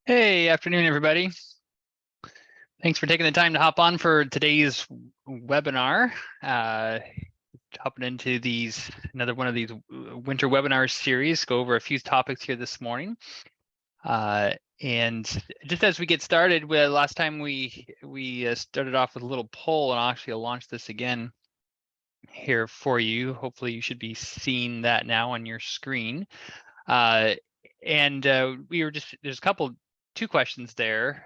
Hey, afternoon, everybody. Thanks for taking the time to hop on for today's webinar. Hopping into another one of these winter webinar series, go over a few topics here this morning. And just as we get started, last time we started off with a little poll, and I'll launch this again here for you. Hopefully you should be seeing that now on your screen. There's two questions there.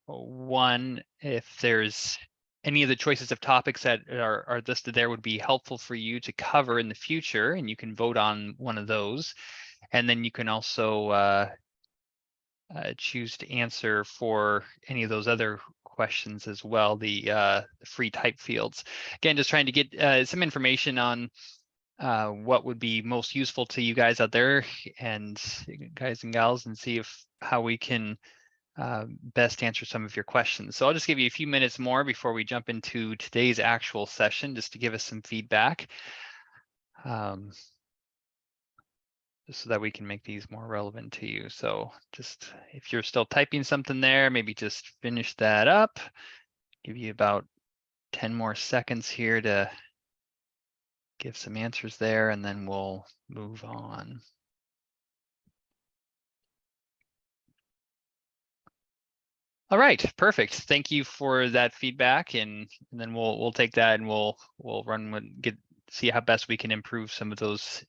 One, if there's any of the choices of topics that are listed there would be helpful for you to cover in the future, and you can vote on one of those. And then you can also choose to answer for any of those other questions as well, the free type fields. Again, just trying to get some information on what would be most useful to you guys out there, and guys and gals, and see how we can best answer some of your questions. So I'll just give you a few minutes more before we jump into today's actual session, just to give us some feedback, just so that we can make these more relevant to you. So just if you're still typing something there, maybe just finish that up. Give you about 10 more seconds here to give some answers there, and then we'll move on. All right, perfect. Thank you for that feedback, and then we'll take that and we'll see how best we can improve some of those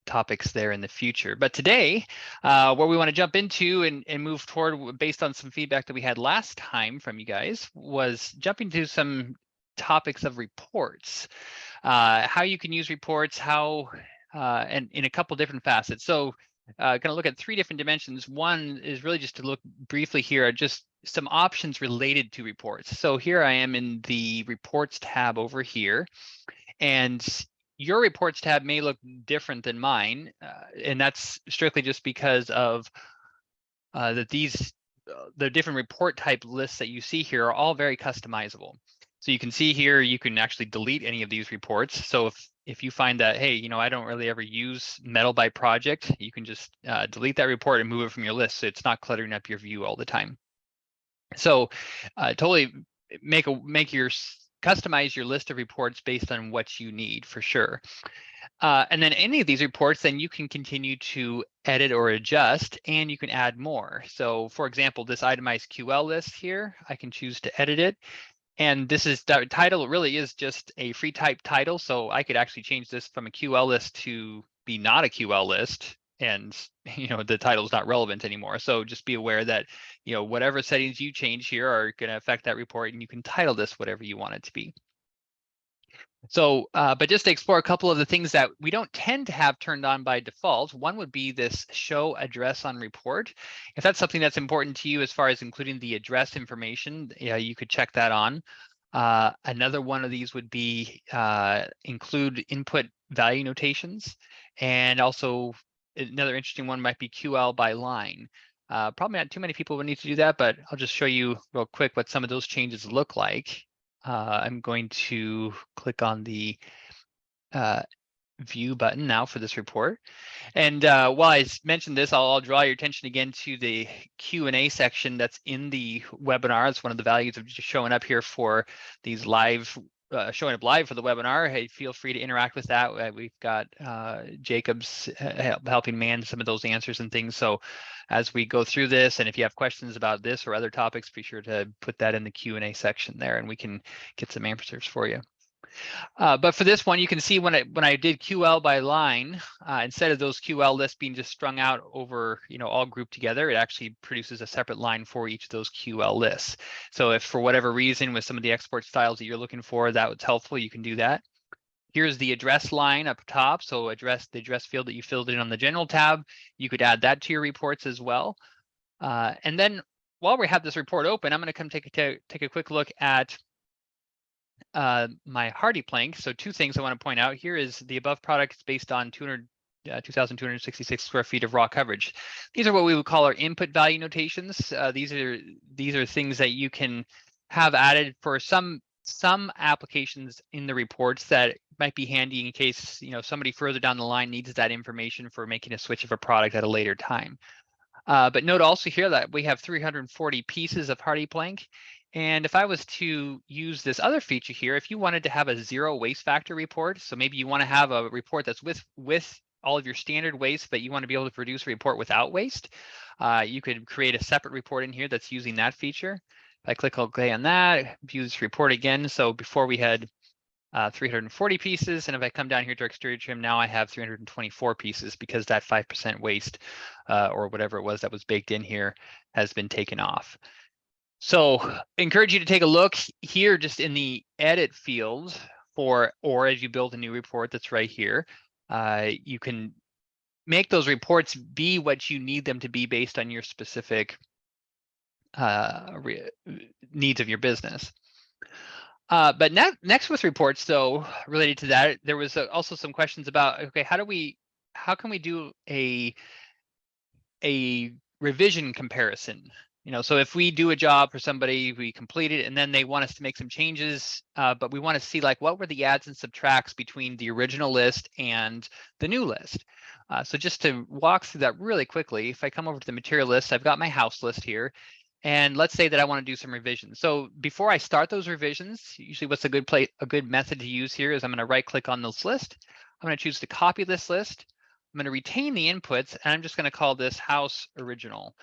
topics there in the future. But today, what we want to jump into and move toward, based on some feedback that we had last time from you guys, was jumping to some topics of reports, how you can use reports, and in a couple different facets. So going to look at three different dimensions. One is really just to look briefly here at just some options related to reports. So here I am in the reports tab over here, and your reports tab may look different than mine, and that's strictly just because of the different report type lists that you see here are all very customizable. So you can see here, you can actually delete any of these reports. So if you find that, hey, I don't really ever use Metal by project, you can just delete that report and move it from your list, so it's not cluttering up your view all the time. So totally customize your list of reports based on what you need, for sure. And then any of these reports, then you can continue to edit or adjust, and you can add more. So for example, this itemized QL list here, I can choose to edit it. And the title really is just a free type title. So I could actually change this from a QL list to be not a QL list, and the title is not relevant anymore. So just be aware that whatever settings you change here are going to affect that report, and you can title this whatever you want it to be. So, but just to explore a couple of the things that we don't tend to have turned on by default, one would be this show address on report. If that's something that's important to you as far as including the address information, you could check that on. Another one of these would be include input value notations, and also another interesting one might be QL by line. Probably not too many people would need to do that, but I'll just show you real quick what some of those changes look like. I'm going to click on the view button now for this report. And while I mentioned this, I'll draw your attention again to the Q&A section that's in the webinar. It's one of the values of just showing up here for these showing up live for the webinar. Hey, feel free to interact with that. We've got Jacobs helping man some of those answers and things. So as we go through this, and if you have questions about this or other topics, be sure to put that in the Q&A section there, and we can get some answers for you. But for this one, you can see when I did QL by line, instead of those QL lists being just strung out over, all grouped together, it actually produces a separate line for each of those QL lists. So if for whatever reason with some of the export styles that you're looking for, that was helpful, you can do that. Here's the address line up top. So the address field that you filled in on the general tab, you could add that to your reports as well. And then while we have this report open, I'm going to come take a quick look at my HardiePlank. So two things I want to point out here is the above product is based on 2,266 square feet of raw coverage. These are what we would call our input value notations. These are things that you can have added for some applications in the reports that might be handy in case somebody further down the line needs that information for making a switch of a product at a later time. But note also here that we have 340 pieces of HardiePlank. And if I was to use this other feature here, if you wanted to have a 0 waste factor report, so maybe you want to have a report that's with all of your standard waste, but you want to be able to produce a report without waste, you could create a separate report in here that's using that feature. If I click OK on that, view this report again. So before we had 340 pieces, and if I come down here to exterior trim, now I have 324 pieces because that 5% waste or whatever it was that was baked in here has been taken off. So I encourage you to take a look here just in the edit field for, or as you build a new report that's right here, you can make those reports be what you need them to be based on your specific needs of your business. But next with reports, though, related to that, there was also some questions about, okay, how can we do a revision comparison? So if we do a job for somebody, we complete it, and then they want us to make some changes, but we want to see like what were the adds and subtracts between the original list and the new list. So just to walk through that really quickly, if I come over to the material list, I've got my house list here. And let's say that I want to do some revisions. So before I start those revisions, usually what's a good method to use here is I'm going to right click on this list. I'm going to choose to copy this list. I'm going to retain the inputs, and I'm just going to call this house original.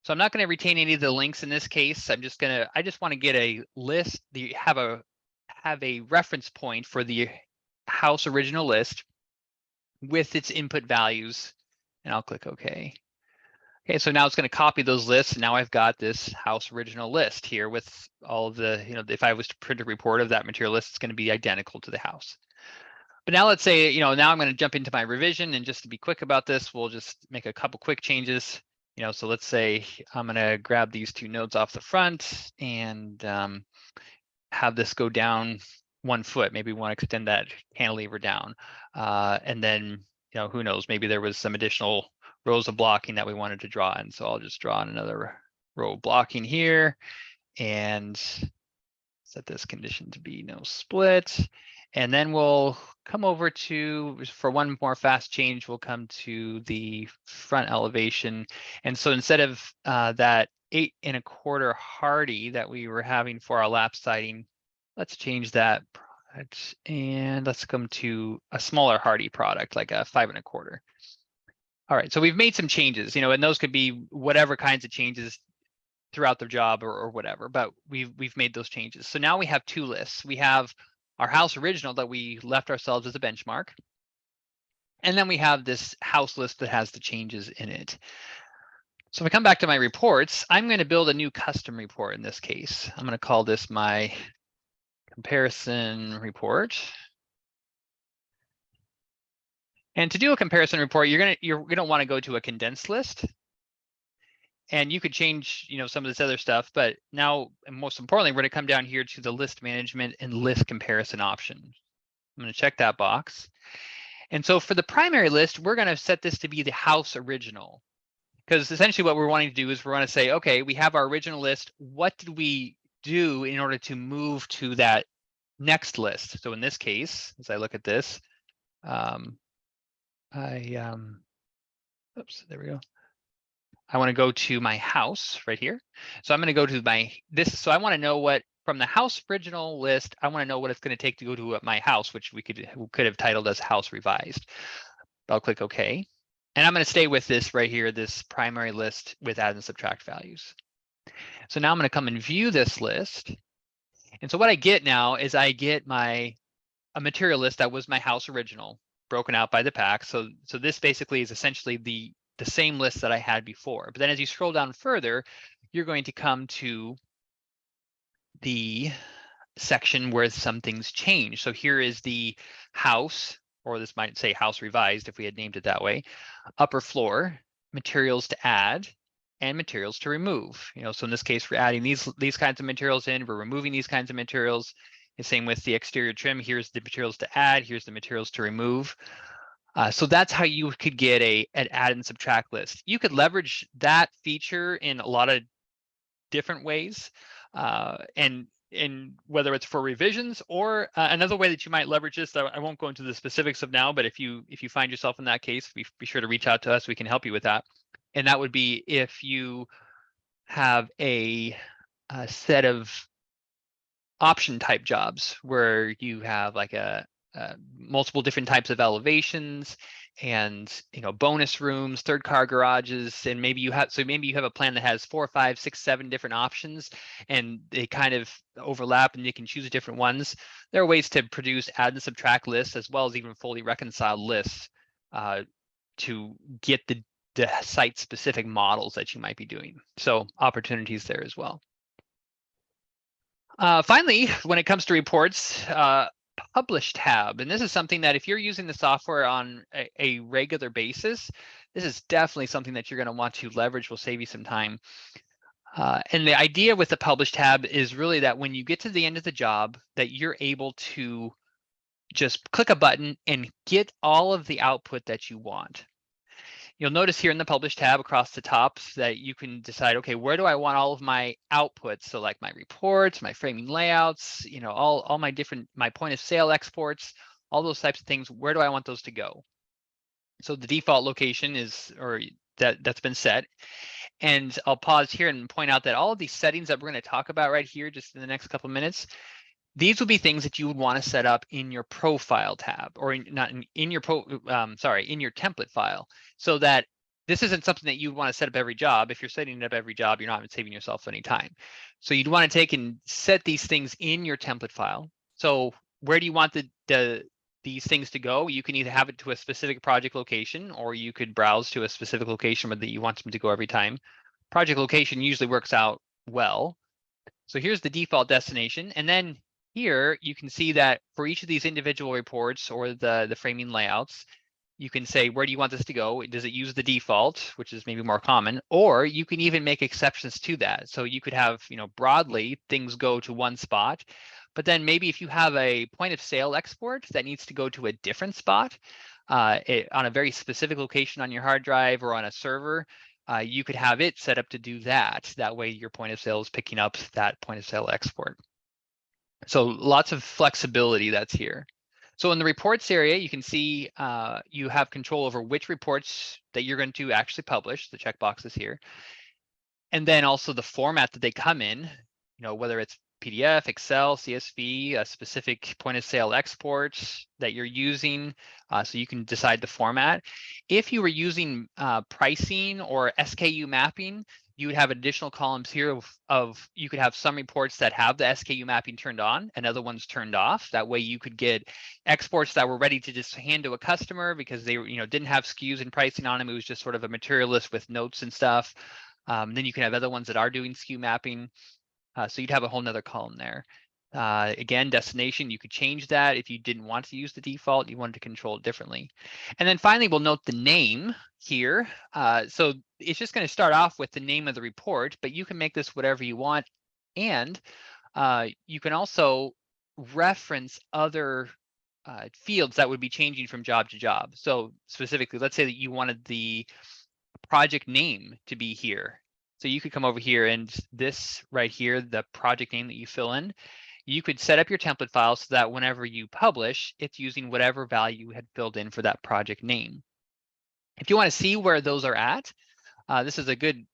So I'm not going to retain any of the links in this case. I just want to get a list, have a reference point for the house original list with its input values, and I'll click OK. Okay, so now it's going to copy those lists. Now I've got this house original list here with all of the, if I was to print a report of that material list, it's going to be identical to the house. But now let's say, now I'm going to jump into my revision, and just to be quick about this, we'll just make a couple quick changes. So let's say I'm going to grab these 2 nodes off the front and have this go down 1 foot. Maybe we want to extend that cantilever down. And then, who knows, maybe there was some additional rows of blocking that we wanted to draw in. So I'll just draw in another row of blocking here and set this condition to be no split. And then we'll come over to, for one more fast change, we'll come to the front elevation. And so instead of that 8 1/4 Hardie that we were having for our lap siding, let's change that product and let's come to a smaller Hardie product, like a 5 1/4. All right, so we've made some changes, and those could be whatever kinds of changes throughout the job or whatever, but we've made those changes. So now we have 2 lists. We have our house original that we left ourselves as a benchmark, and then we have this house list that has the changes in it. So if I come back to my reports, I'm going to build a new custom report in this case. I'm going to call this my comparison report. And to do a comparison report, you're gonna want to go to a condensed list, and you could change, some of this other stuff. But now, and most importantly, we're going to come down here to the list management and list comparison option. I'm going to check that box. And so for the primary list, we're going to set this to be the house original, because essentially what we're wanting to do is we're going to say, okay, we have our original list. What did we do in order to move to that next list? So in this case, as I look at this, oops, there we go. I want to go to my house right here. So I'm going to go to so I want to know what, from the house original list, I want to know what it's going to take to go to my house, which we could have titled as house revised. I'll click OK. And I'm going to stay with this right here, this primary list with add and subtract values. So now I'm going to come and view this list. And so what I get now is I get a material list that was my house original, broken out by the pack. So this basically is essentially the same list that I had before. But then as you scroll down further, you're going to come to the section where some things change. So here is the house, or this might say house revised if we had named it that way, upper floor, materials to add, and materials to remove. So in this case, we're adding these kinds of materials in, we're removing these kinds of materials. The same with the exterior trim. Here's the materials to add, here's the materials to remove. So that's how you could get an add and subtract list. You could leverage that feature in a lot of different ways, and whether it's for revisions or another way that you might leverage this that I won't go into the specifics of now, but if you find yourself in that case, be sure to reach out to us. We can help you with that. And that would be if you have a set of option type jobs where you have like multiple different types of elevations and bonus rooms, third car garages, and maybe you have a plan that has 4, 5, 6, 7 different options, and they kind of overlap, and you can choose different ones. There are ways to produce add and subtract lists as well as even fully reconciled lists to get the site specific models that you might be doing. So opportunities there as well. Finally, when it comes to reports, Publish tab. And this is something that if you're using the software on a regular basis, this is definitely something that you're going to want to leverage, will save you some time. And the idea with the Publish tab is really that when you get to the end of the job, that you're able to just click a button and get all of the output that you want. You'll notice here in the Publish tab across the top that you can decide, okay, where do I want all of my outputs? So like my reports, my framing layouts, all my point of sale exports, all those types of things, where do I want those to go? So the default location is, or that's been set. And I'll pause here and point out that all of these settings that we're going to talk about right here just in the next couple of minutes, these would be things that you would want to set up in your profile tab, or in your template file, so that this isn't something that you want to set up every job. If you're setting it up every job, you're not saving yourself any time. So you'd want to take and set these things in your template file. So where do you want these things to go? You can either have it to a specific project location, or you could browse to a specific location that you want them to go every time. Project location usually works out well. So here's the default destination, and then here you can see that for each of these individual reports or the framing layouts, you can say, where do you want this to go? Does it use the default, which is maybe more common, or you can even make exceptions to that. So you could have, broadly things go to one spot, but then maybe if you have a point of sale export that needs to go to a different spot on a very specific location on your hard drive or on a server, you could have it set up to do that. That way your point of sale is picking up that point of sale export. So lots of flexibility that's here. So in the reports area, you can see you have control over which reports that you're going to actually publish, the checkboxes here. And then also the format that they come in, whether it's PDF, Excel, CSV, a specific point of sale export that you're using, so you can decide the format. If you were using pricing or SKU mapping, you would have additional columns here of you could have some reports that have the SKU mapping turned on and other ones turned off. That way you could get exports that were ready to just hand to a customer because they didn't have SKUs and pricing on them. It was just sort of a material list with notes and stuff. Then you can have other ones that are doing SKU mapping. So you'd have a whole nother column there. Again, destination, you could change that if you didn't want to use the default, you wanted to control it differently. And then finally, we'll note the name here. So it's just going to start off with the name of the report, but you can make this whatever you want. And you can also reference other fields that would be changing from job to job. So specifically, let's say that you wanted the project name to be here. So you could come over here and this right here, the project name that you fill in, you could set up your template file so that whenever you publish, it's using whatever value you had filled in for that project name. If you want to see where those are at, this is a good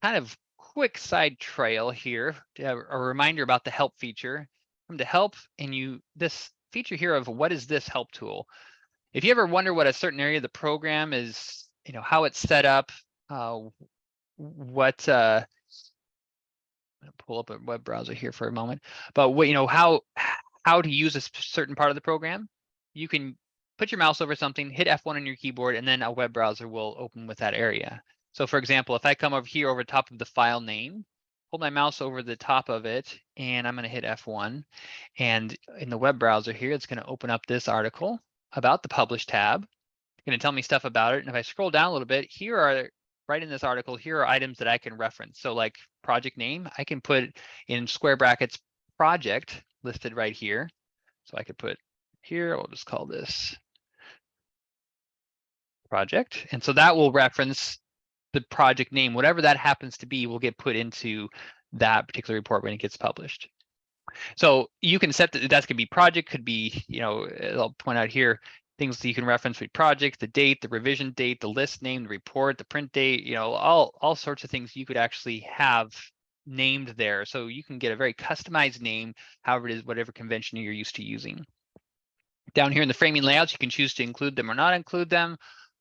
kind of quick side trail here, a reminder about the help feature. Come to help, and this feature here of what is this help tool. If you ever wonder what a certain area of the program is, how it's set up, I'm gonna pull up a web browser here for a moment, but how to use a certain part of the program, you can put your mouse over something, hit F1 on your keyboard, and then a web browser will open with that area. So for example, if I come over here over top of the file name, hold my mouse over the top of it, and I'm going to hit F1, and in the web browser here, it's going to open up this article about the Publish tab. It's going to tell me stuff about it, and if I scroll down a little bit, right in this article, here are items that I can reference. So like project name, I can put in square brackets project listed right here. So I could put here, we'll just call this project. And so that will reference the project name, whatever that happens to be, will get put into that particular report when it gets published. So you can set that could be project, could be, I'll point out here, things that you can reference with projects, the date, the revision date, the list name, the report, the print date, you know, all sorts of things you could actually have named there. So you can get a very customized name, however it is, whatever convention you're used to using. Down here in the framing layouts, you can choose to include them or not include them.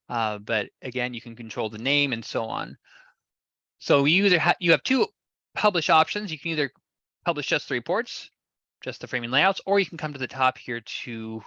But again, you can control the name and so on. So you either you have two publish options. You can either publish just the reports, just the framing layouts, or you can come to the top here to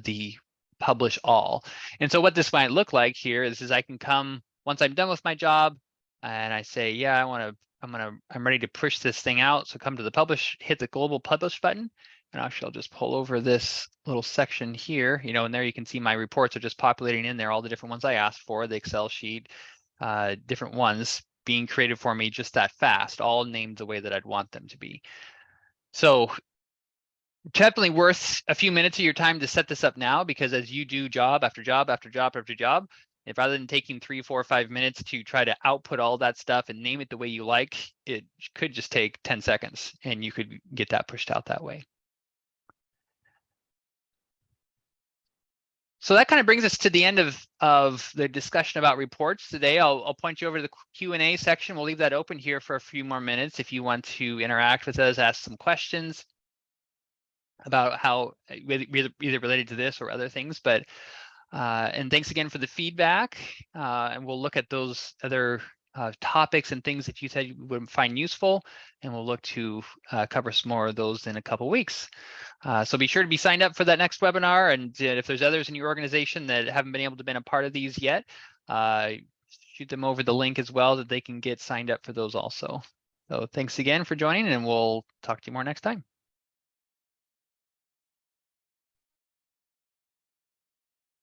the publish all. And so what this might look like here is I can come once I'm done with my job and I say, yeah, I'm ready to push this thing out. So come to the publish, hit the global publish button. And actually, I'll just pull over this little section here, you know, and there you can see my reports are just populating in there, all the different ones I asked for, the Excel sheet, different ones being created for me just that fast, all named the way that I'd want them to be. So definitely worth a few minutes of your time to set this up now, because as you do job after job after job after job, if rather than taking 3, 4, 5 minutes to try to output all that stuff and name it the way you like, it could just take 10 seconds and you could get that pushed out that way. So that kind of brings us to the end of the discussion about reports today. I'll point you over to the Q&A section. We'll leave that open here for a few more minutes if you want to interact with us, ask some questions about how either related to this or other things. But and thanks again for the feedback. And we'll look at those other topics and things that you said you would find useful, and we'll look to cover some more of those in a couple weeks. So be sure to be signed up for that next webinar, and if there's others in your organization that haven't been able to be a part of these yet, shoot them over the link as well that they can get signed up for those also. So thanks again for joining, and we'll talk to you more next time.